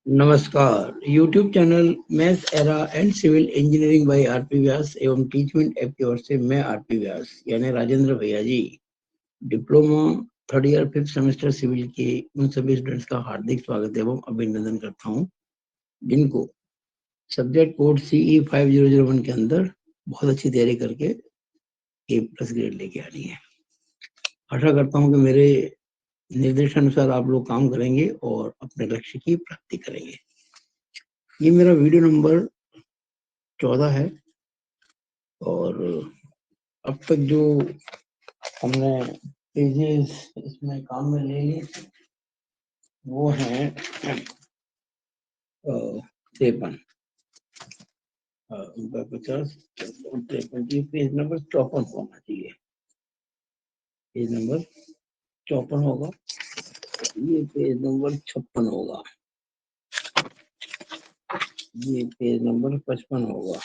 नमस्कार। YouTube channel maths era and civil engineering by RP Vyas एवं Teachment app की ओर से मैं आरपी व्यास यानी राजेंद्र भैया ji diploma third year fifth semester civil के उन सभी स्टूडेंट्स का हार्दिक स्वागत एवं अभिनंदन करता हूं जिनको सब्जेक्ट कोड CE 5001 के अंदर बहुत अच्छी तैयारी करके A+ ग्रेड लेके आनी है। आशा करता हूं कि मेरे निर्देशानुसार आप लोग काम करेंगे और अपने लक्ष्य की प्राप्ति करेंगे। ये मेरा वीडियो नंबर 14 है और अब तक जो हमने पेजेस इसमें काम में ले लिए वो हैं 53 उनका 50 और 53 की पेज नंबर 54 होना चाहिए। पेज नंबर 54 होगा, ये पेज नंबर 56 होगा, ये पेज नंबर 55 होगा,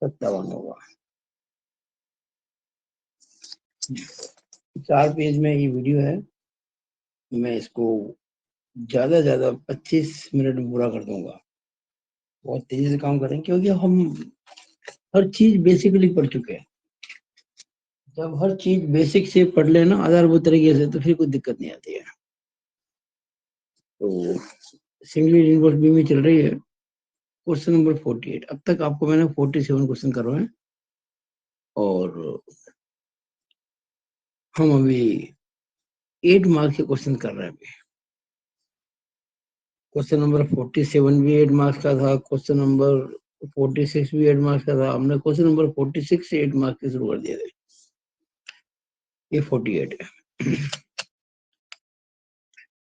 57 होगा। 4 पेज में ये वीडियो है। मैं इसको ज्यादा 25 मिनट में पूरा कर दूंगा। बहुत तेजी से काम करें क्योंकि हम हर चीज बेसिकली पढ़ चुके हैं। जब हर चीज बेसिक से पढ़ लेना आधारभूत तरीके से तो फिर कोई दिक्कत नहीं आती है। तो सिंगली इनवर्स बी में चल रही है क्वेश्चन नंबर 48। अब तक आपको मैंने 47 क्वेश्चन करवाए और हम अभी 8 मार्क्स के क्वेश्चन कर रहे हैं। अभी क्वेश्चन नंबर 47 भी 8 मार्क्स का था, क्वेश्चन नंबर 46 भी 8 मार्क्स का था। हमने क्वेश्चन नंबर 46 से 8 मार्क्स के शुरू कर दिए थे। ये 48 है।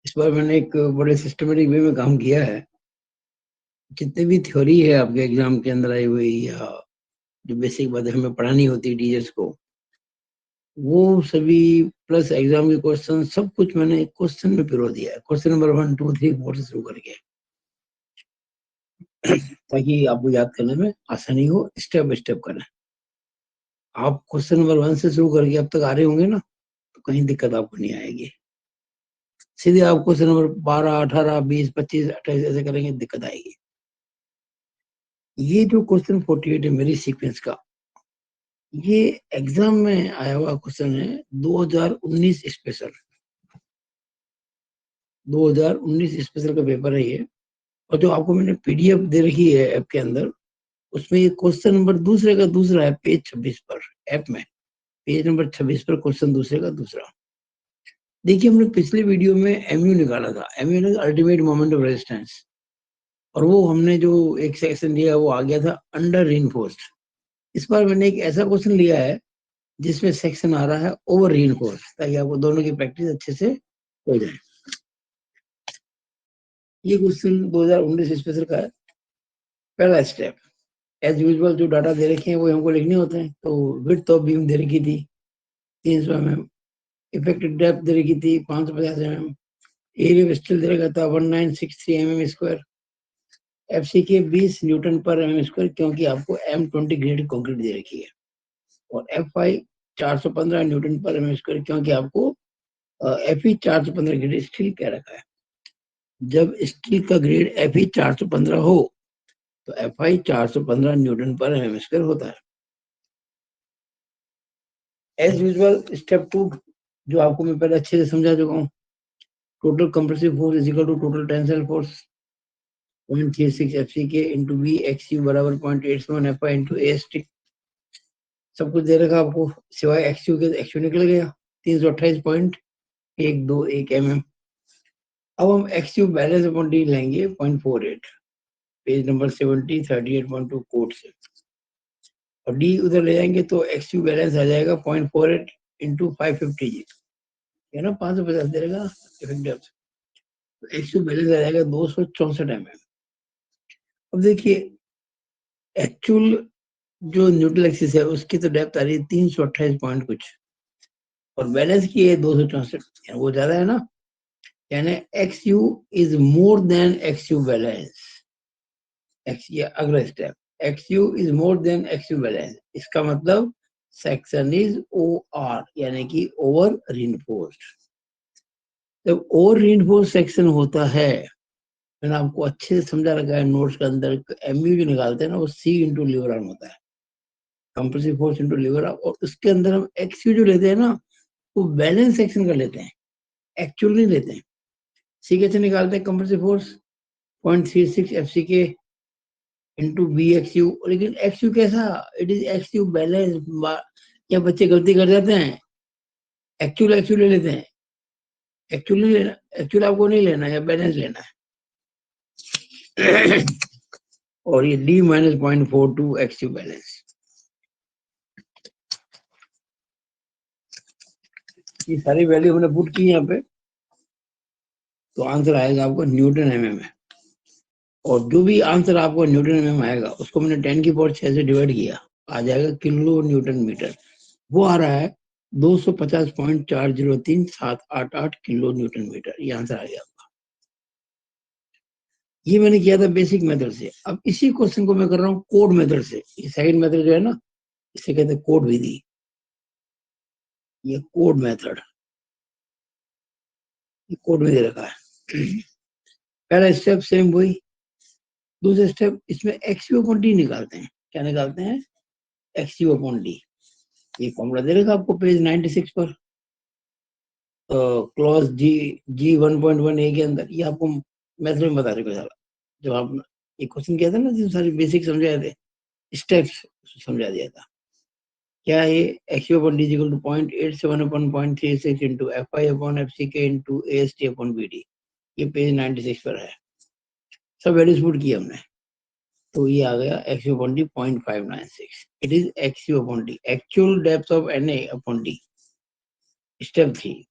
इस बार मैंने एक बड़े सिस्टमेटिक वे में काम किया है। जितने भी थ्योरी है आपके एग्जाम के अंदर आई हुई या जो बेसिक बातें हमें पढ़ानी होती है टीचर्स को, वो सभी प्लस एग्जाम के क्वेश्चन सब कुछ मैंने एक क्वेश्चन में पिरो दिया है। क्वेश्चन नंबर 1 2 3 4 से शुरू करके, ताकि आपको याद करने में आसानी हो, स्टेप बाय स्टेप करें। आप क्वेश्चन नंबर 1 से शुरू करके अब तक आ रहे होंगे ना, तो कहीं दिक्कत आपको नहीं आएगी। सीधे आप क्वेश्चन नंबर 12 18 20 25 28 ऐसे करेंगे, दिक्कत आएगी। ये जो क्वेश्चन 48 है मेरी सीक्वेंस का, ये एग्जाम में आया हुआ क्वेश्चन है 2019 स्पेशल। 2019 स्पेशल का पेपर है ये। और जो आपको मैंने PDF दे रखी है ऐप के अंदर, उसमें ये क्वेश्चन नंबर दूसरे का दूसरा है पेज 26 पर। ऐप में पेज नंबर 26 पर क्वेश्चन दूसरे का दूसरा। देखिए, हमने पिछले वीडियो में MU निकाला था, MU ultimate moment of resistance, और वो हमने जो एक सेक्शन लिया वो आ गया था अंडर रीइंफोर्स्ड। इस बार मैंने एक ऐसा क्वेश्चन लिया है जिसमें सेक्शन आ रहा है ओवर रीइंफोर्स्ड, ताकि आपको दोनों की प्रैक्टिस अच्छे से हो जाए। ये क्वेश्चन 2019 स्पेशल का है। पहला स्टेप, एज यूजुअल जो डाटा दे रखे हैं वो हमको लिखने होते हैं। तो विड्थ ऑफ बीम दे रखी थी 300 mm, इफेक्टेड डेप्थ दे रखी थी 550 mm, एरिया ऑफ स्टील दे रखा था 1963 mm स्क्वायर, FCK 20 न्यूटन पर mm स्क्वायर, क्योंकि आपको M20 ग्रेड कंक्रीट दे रखी है, और FI 415 न्यूटन पर mm स्क्वायर, क्योंकि आपको FE 415 ग्रेड स्टील कह रखा है। जब स्टील का ग्रेड FE 415 हो तो FI 415 न्यूटन पर mm स्क्वायर होता है। एज यूजुअल स्टेप 2, जो आपको मैं पहले अच्छे से समझा चुका हूँ, total compressive force is equal to total tensile force 0.36 FCK into B XU बराबर 0.87 FI इंटू AST। सब कुछ दे रखा आपको, सिवाय XU के। XU निकल गया 328.121 mm। अब हम XU बैलेंस अपॉन D लेंगे 0.48, पेज नंबर 70 38.2 कोड से, और D उधर ले जाएंगे तो XU बैलेंस आ जाएगा 0.48 इंटू 550 G, है ना, 550 दे देगा इफेक्टिव। XU बैलेंस आ जाएगा 264 mm। अब देखिए, एक्चुअल जो न्यूट्रल एक्सिस है उसकी तो डेप्थ आ रही है 328 पॉइंट कुछ, और बैलेंस की है 264, वो ज्यादा है ना, यानी XU is more than XU balance. अगला step, XU is more than XU balance, इसका मतलब सेक्शन इज OR, यानी कि ओवर रीइंफोर्स्ड। जब ओवर रीइंफोर्स सेक्शन होता है, मैंने आपको अच्छे से समझा रखा है नोट्स के अंदर, एमयू जो निकालते हैं ना वो सी इंटू लीवर आर्म होता है, compressive force into lever arm, और उसके अंदर हम एक्सयू जो लेते हैं ना वो बैलेंस सेक्शन का लेते हैं, एक्चुअल नहीं लेते हैं। सी कैसे निकालते हैं, compressive force 0.36 FCK into B XU, लेकिन एक्सयू कैसा, इट इज एक्सयू बैलेंस। या बच्चे गलती कर जाते हैं, एक्चुअल ले लेते हैं, एक्चुअल नहीं लेना, एक्चुअल आपको नहीं लेना, या बैलेंस लेना है। और ये D माइनस 0.42 एक्सयू बैलेंस, ये सारी वैल्यू हमने पुट की यहाँ पे, तो आंसर आएगा आपको न्यूटन mm है। और जो भी आंसर आपको न्यूटन mm आएगा उसको मैंने 10 की पावर 6 से डिवाइड किया, आ जाएगा किलो न्यूटन मीटर। वो आ रहा है 250.403788 किलो न्यूटन मीटर, ये आंसर आ गया आपका। ये मैंने किया था बेसिक मेथड से। अब इसी क्वेश्चन को मैं कर रहा हूँ कोड मेथड से। ये सेकंड मेथड जो है ना, इसे कहते हैं कोड विधि। ये कोड मेथड, ये कोड विधि रखा है। पहला स्टेप सेम वही, दूसरा स्टेप इसमें एक्सयू अपॉन डी निकालते हैं। क्या निकालते हैं, एक्सयू अपॉन डी। ये फॉर्मूला दे रखा आपको पेज 96 पर, क्लॉज जी 1.1 ए के अंदर। ये आपको मेथड में बता रहे सारा, जब आप ये क्वेश्चन किया था ना, जो सारी बेसिक समझाए थे, स्टेप्स समझा दिया था। क्या है, XU upon D equal to 0.87 upon 0.36 into F I upon F C K into A S T upon B D. ये पेज 96 पर है, सब वैल्यूज पुट किया हमने। तो ये आ गया XU upon D 0.596। It is XU upon D, actual depth of N A upon D. Step 3।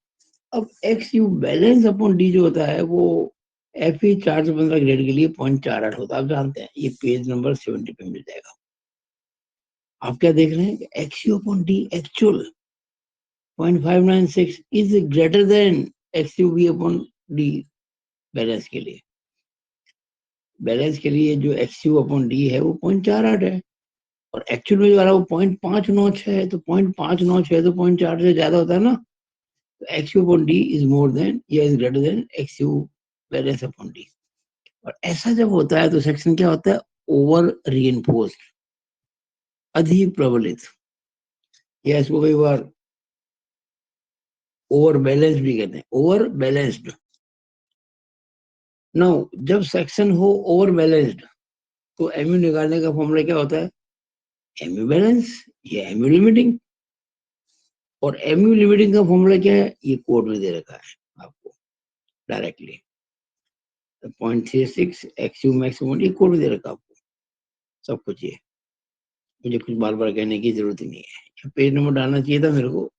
अब एक्सयू बैलेंस अपॉन डी जो होता है वो एफ ई 415 ग्रेड के लिए 0.48 होता है, आप जानते हैं। ये पेज नंबर 70 पे मिल जाएगा। आप क्या देख रहे हैं, XU upon D actual 0.596 is greater than XU B upon D. Balance के लिए, बैलेंस के लिए जो एक्सयू अपॉन डी है वो 0.48 है, और एक्चुअल में जो आ रहा है वो 0.596 है। तो 0.596 तो 0.4 से ज्यादा होता है ना। तो XU upon D is more than या is greater than XU balance upon D. और ऐसा जब होता है तो सेक्शन क्या होता है, ओवर रीइंफोर्स्ड, अधिक प्रबलित, या इसको कई बार ओवर बैलेंस्ड भी कहते हैं, ओवर बैलेंस्ड। नो, जब सेक्शन हो ओवर बैलेंस्ड तो एमयू निकालने का फॉर्मूला क्या होता है, एमयू बैलेंस या एमयू लिमिटिंग। और एमयू लिमिटिंग का फॉर्मूला क्या है, ये कोड में दे रखा है आपको डायरेक्टली, 0.36 एक्सयू मैक्सिमम, ये कोड में दे रखा आपको सब कुछ। ये मुझे कुछ बार बार कहने की जरूरत ही नहीं है। पेज नंबर डालना चाहिए था मेरे को,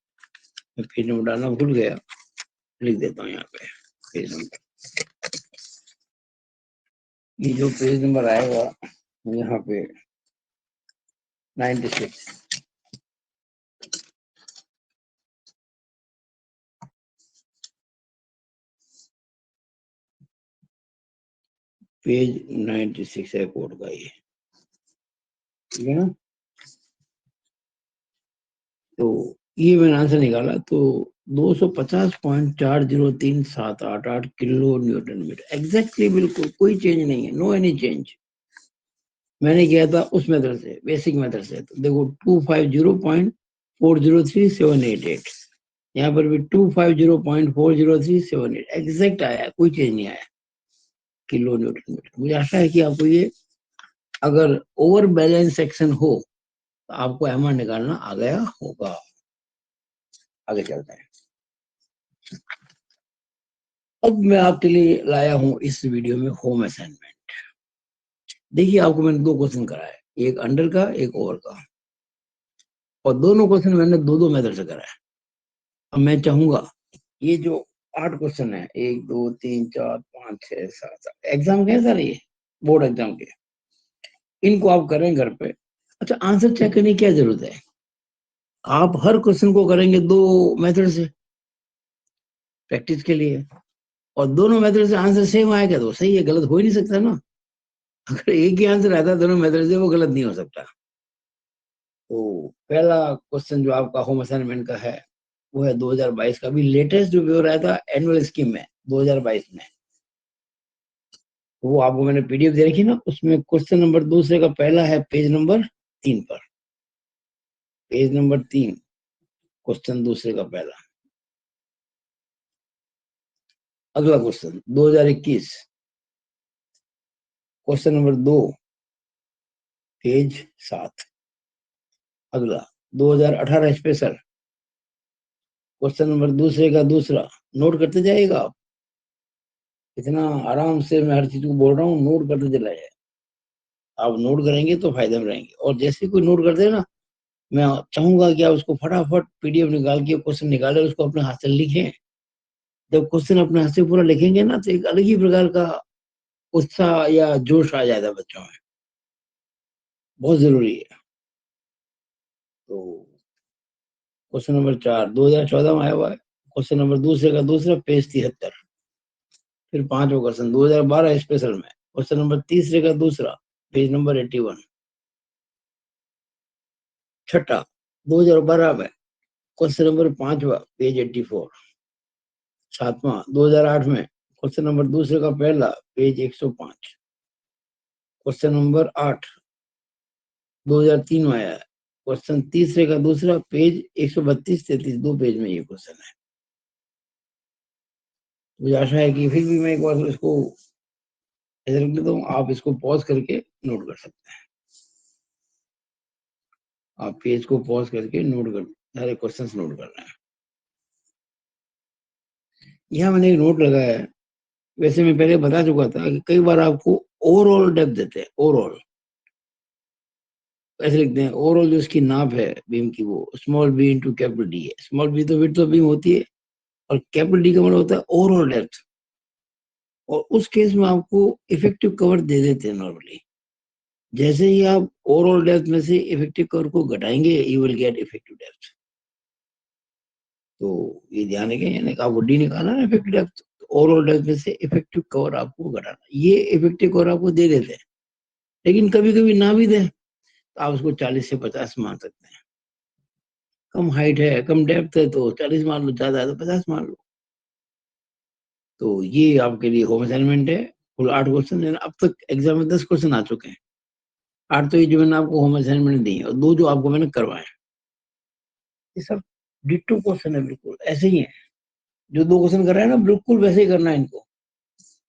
मैं पेज नंबर डालना भूल गया, लिख देता हूँ यहाँ पे पेज नंबर। ये जो पेज नंबर आएगा यहाँ पे 96, पेज 96 है कोड का, ये ठीक है ना। तो ये मैंने आंसर निकाला, तो 250.403788 किलो न्यूटन मीटर एग्जैक्टली, बिल्कुल कोई चेंज नहीं है, नो एनी चेंज। मैंने किया था उस मेथड से, बेसिक मेथड से। तो देखो 250.403788, यहाँ पर भी 250.40378 एग्जैक्ट आया, कोई चेंज नहीं आया किलो न्यूटन मीटर। मुझे आशा है कि आपको ये, अगर ओवर बैलेंस सेक्शन हो तो आपको एम निकालना आ गया होगा। आगे चलते हैं। अब मैं आपके लिए लाया हूं इस वीडियो में होम असाइनमेंट। देखिए, आपको मैंने दो क्वेश्चन कराए, एक अंडर का एक ओवर का, और दोनों क्वेश्चन मैंने दो दो मेथड से कराए। अब मैं चाहूंगा ये जो 8 क्वेश्चन है, 1 2 3 4 5 6 7 एग्जाम के सर, ये बोर्ड एग्जाम के, इनको आप करें घर पे। अच्छा, आंसर चेक करने की क्या जरूरत है, आप हर क्वेश्चन को करेंगे दो मेथड से प्रैक्टिस के लिए, और दोनों मेथड से आंसर सेम आएगा तो सही है, गलत हो ही नहीं सकता ना। अगर एक ही आंसर आता है दोनों मेथड से, वो गलत नहीं हो सकता। तो पहला क्वेश्चन जो आपका होम असाइनमेंट का है, वो है 2022 का। अभी लेटेस्ट जो पेपर आया था एनुअल स्कीम में 2022 में, वो आपको मैंने पीडीएफ दे रखी ना, उसमें क्वेश्चन नंबर दूसरे का पहला है पेज नंबर 3 पर, पेज नंबर 3, क्वेश्चन दूसरे का पहला। अगला क्वेश्चन 2021 क्वेश्चन नंबर 2, पेज 7। अगला 2018 स्पेशल क्वेश्चन नंबर दूसरे का दूसरा। नोट करते जाइएगा आप, इतना आराम से मैं हर चीज को बोल रहा हूँ, नोट करते चला जाए। आप नोट करेंगे तो फायदे में रहेंगे, और जैसे कोई नोट करते हैं ना, मैं चाहूंगा कि आप उसको फटाफट पीडीएफ निकाल के क्वेश्चन निकाले, उसको अपने हाथ से लिखें। जब क्वेश्चन अपने हाथ से पूरा लिखेंगे ना, तो एक अलग ही प्रकार का उत्साह या जोश आ जाता है बच्चों में, बहुत जरूरी है। तो क्वेश्चन नंबर 4 2014 में आया हुआ है, क्वेश्चन नंबर दूसरे का दूसरा, पेज 73। फिर पांचवा क्वेश्चन 2012 स्पेशल में, क्वेश्चन नंबर तीसरे का दूसरा, पेज नंबर 81। छठा 2012 में, क्वेश्चन नंबर पांचवा, पेज 84। सातवां 2008 में, क्वेश्चन नंबर दूसरे का पहला, पेज 105। क्वेश्चन नंबर 8 2003 में आया है, क्वेश्चन तीसरे का दूसरा, पेज 132-33, 2 पेज में ये क्वेश्चन है। मुझे आशा है कि फिर भी मैं एक बार इसको ऐसे रख देता हूँ, आप इसको पॉज करके नोट कर सकते हैं। आप पेज को पॉज करके नोट कर, सारे क्वेश्चंस नोट कर रहे हैं। यहाँ मैंने एक नोट लगाया है। वैसे मैं पहले बता चुका था कि कई बार आपको ओवरऑल डेप्थ देते हैं, ओवरऑल ऐसे लिखते हैं, ओवरऑल जो इसकी नाप है बीम की, वो small B into capital D है। स्मॉल बी तो विड्थ ऑफ बीम होती है, और कैपिटल डी का मतलब होता है ओवरऑल डेप्थ। और उस केस में आपको इफेक्टिव कवर दे देते हैं नॉर्मली। जैसे ही आप ओवरऑल डेप्थ में से इफेक्टिव कवर को घटाएंगे, you will get effective depth. तो ये ध्यान रखें, यानी कि आपको डी निकालना है इफेक्टिव डेप्थ, ओवरऑल डेप्थ में से इफेक्टिव कवर आपको घटाना। ये इफेक्टिव कवर आपको दे देते हैं, लेकिन कभी कभी ना भी दे तो आप उसको 40 से 50 मान सकते हैं। कम हाइट है, कम डेप्थ है, तो 40 मान लो, ज्यादा है तो 50 मान लो। तो ये आपके लिए होम असाइनमेंट है। कुल 8 क्वेश्चन है। अब तक एग्जाम में 10 क्वेश्चन आ चुके हैं। 8 तो ये जो मैंने आपको होम असाइनमेंट दी है, और 2 जो आपको मैंने करवाए हैं, ये सब डिट्टो क्वेश्चन है, बिल्कुल ऐसे ही है। जो 2 क्वेश्चन कर रहे हैं ना, बिल्कुल वैसे ही करना है इनको।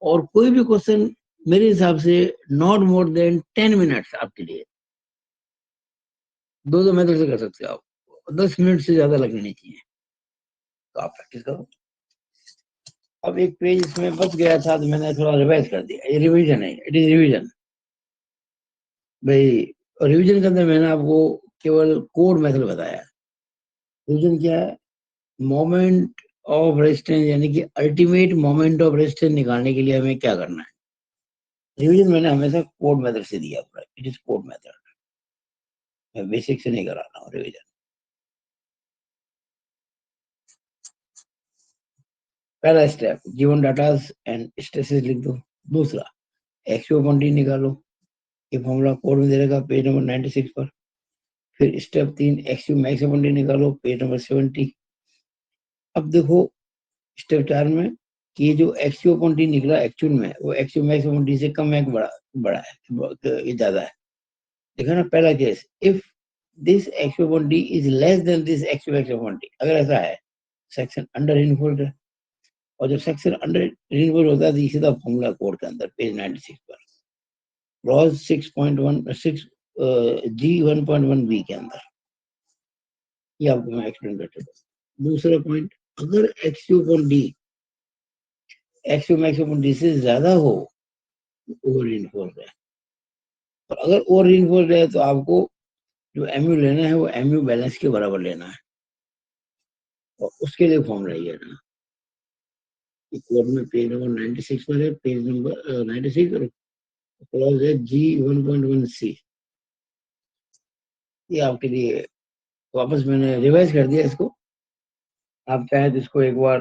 और कोई भी क्वेश्चन मेरे हिसाब से नॉट मोर देन 10 मिनट्स आपके लिए, 2 मेथड से कर सकते हो आप, 10 मिनट से ज्यादा लगने नहीं चाहिए। तो आप प्रैक्टिस करो। अब एक पेज इसमें बच गया था, तो मैंने थोड़ा रिवाइज कर दिया। ये रिवीजन है, इट इज रिवीजन भाई। रिवीजन के अंदर मैंने आपको केवल कोड मेथड बताया। रिवीजन क्या है? मोमेंट ऑफ रेजिस्टेंस, यानी कि अल्टीमेट मोमेंट ऑफ रेजिस्टेंस निकालने के लिए हमें क्या करना है। रिवीजन मैंने हमेशा कोड मेथड से दिया पूरा, इट इज कोड मेथड। मैं बेसिक से नहीं करा रहा हूँ रिवीजन। पहला step, given datas and stresses लिख दो। दूसरा, एक्सपो क्वांटिटी निकालो। ये फॉर्मूला कोड में दे रहेगा पेज नंबर 96 पर। फिर स्टेप 3, एक्सयू मैक्स क्वांटिटी निकालो, पेज नंबर 70। अब देखो स्टेप 4 में कि ये जो एक्सयू क्वांटिटी निकला एक्चुअल में, वो एक्सयू मैक्स क्वांटिटी से कम है कि बड़ा, बड़ा है, ये ज्यादा है। देखो ना पहला case, if this एक्सयू quantity is less than this एक्सयू max quantity, अगर ऐसा है, सेक्शन अंडर इन्फोल्ड है। और जब सेक्शन अंडर इन्फोल्ड होता है, तो ये सीधा फॉर्मूला कोड के अंदर पेज 96 पर, क्लॉज 6.16 जी 1.1 बी के अंदर। ये आपको मैं एक्सप्लेन करता हूँ। दूसरा पॉइंट, अगर एक्सयू upon D, एक्सयू max upon D से ज्यादा हो, ओवर इन्फोर्स है। और अगर ओवर इन्फोर्स है, तो आपको जो एमयू लेना है, वो एमयू बैलेंस के बराबर लेना है। और उसके लिए फॉर्मूला ये है ना, कोड में पेज नंबर 96 पर है, पेज नंबर 96, और क्लॉज है जी 1.1 सी। ये आपके लिए वापस मैंने रिवाइज कर दिया इसको। आप चाहे तो इसको एक बार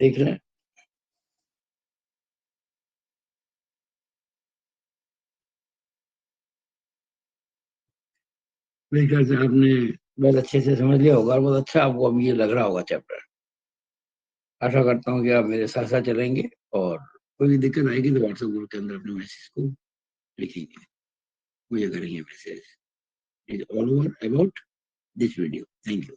देख लें। मेरे ख्याल से आपने बहुत अच्छे से समझ लिया होगा और बहुत अच्छा आपको अब ये लग रहा होगा चैप्टर। आशा करता हूँ कि आप मेरे साथ साथ चलेंगे, और कोई भी दिक्कत आएगी तो व्हाट्सएप ग्रुप के अंदर अपने मैसेज को लिखेंगे, मुझे करेंगे message. Is all over about this video. Thank you.